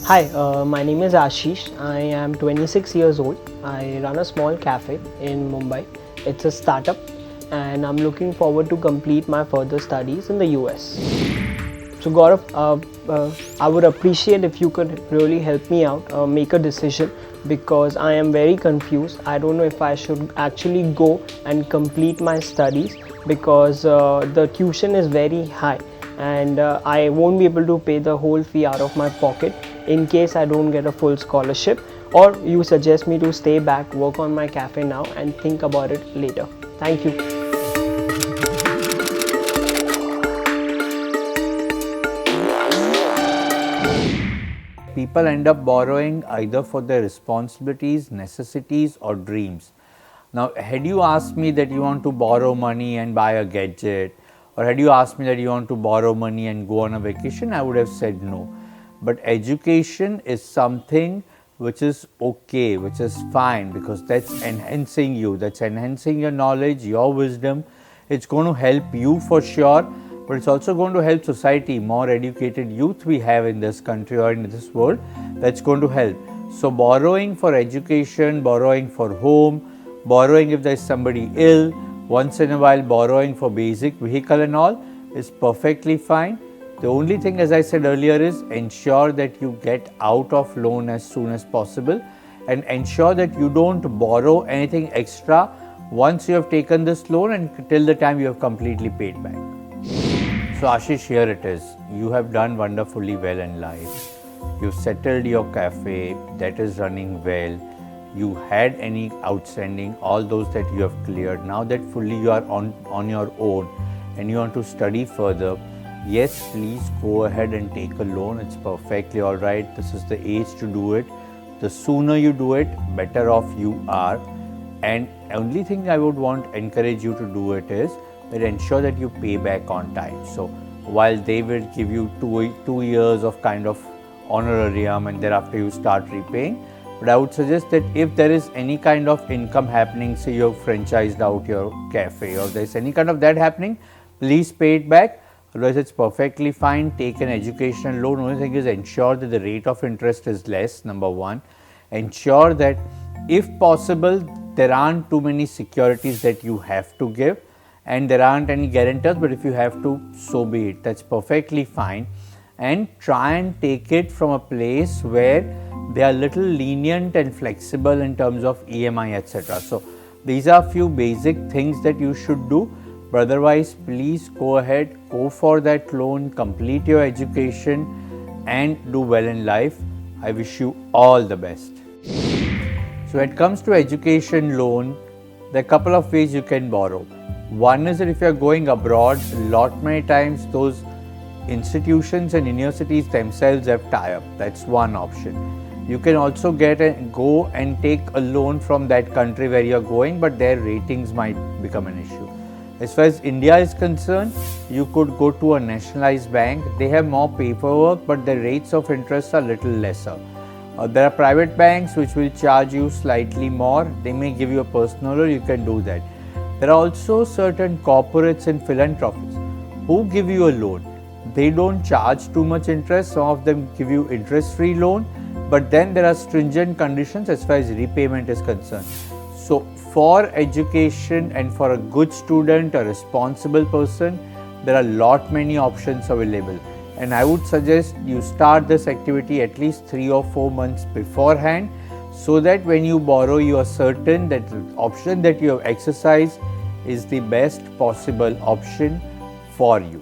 Hi, my name is Ashish. I am 26 years old. I run a small cafe in Mumbai. It's a startup, and I'm looking forward to complete my further studies in the US. So Gaurav, I would appreciate if you could really help me out, make a decision, because I am very confused. I don't know if I should actually go and complete my studies because the tuition is very high, and I won't be able to pay the whole fee out of my pocket in case I don't get a full scholarship. Or you suggest me to stay back, work on my cafe now, and think about it later. Thank you. People end up borrowing either for their responsibilities, necessities, or dreams. Now, had you asked me that you want to borrow money and buy a gadget, or had you asked me that you want to borrow money and go on a vacation, I would have said no. But education is something which is okay, which is fine, because that's enhancing you, that's enhancing your knowledge, your wisdom. It's going to help you for sure, but it's also going to help society. More educated youth we have in this country or in this world, that's going to help. So borrowing for education, borrowing for home, borrowing if there is somebody ill, once in a while borrowing for basic vehicle and all is perfectly fine. The only thing, as I said earlier, is ensure that you get out of loan as soon as possible, and ensure that you don't borrow anything extra once you have taken this loan and till the time you have completely paid back. So Ashish, here it is. You have done wonderfully well in life. You've settled your cafe, that is running well. You had any outstanding, all those that you have cleared. Now that fully you are on your own and you want to study further, yes, please go ahead and take a loan. It's perfectly all right. This is the age to do it. The sooner you do it, better off you are. And only thing I would encourage you to do it is that ensure that you pay back on time. So while they will give you 2 years of kind of honorarium and thereafter you start repaying, but I would suggest that if there is any kind of income happening, say you have franchised out your cafe or there is any kind of that happening, please pay it back. Otherwise, it's perfectly fine. Take an educational loan. Only thing is ensure that the rate of interest is less, number one. Ensure that if possible, there aren't too many securities that you have to give and there aren't any guarantors, but if you have to, so be it. That's perfectly fine. And try and take it from a place where they are little lenient and flexible in terms of EMI, etc. So these are few basic things that you should do. But otherwise, please go ahead, go for that loan, complete your education and do well in life. I wish you all the best. So when it comes to education loan, there are a couple of ways you can borrow. One is that if you are going abroad, many times those institutions and universities themselves have tie-up. That's one option. You can also go and take a loan from that country where you are going, but their ratings might become an issue. As far as India is concerned, you could go to a nationalized bank. They have more paperwork, but the rates of interest are little lesser. There are private banks which will charge you slightly more. They may give you a personal loan, you can do that. There are also certain corporates and philanthropists who give you a loan. They don't charge too much interest. Some of them give you interest-free loan, but then there are stringent conditions as far as repayment is concerned. So for education and for a good student, a responsible person, there are many options available. And I would suggest you start this activity at least 3 or 4 months beforehand, so that when you borrow, you are certain that the option that you have exercised is the best possible option for you.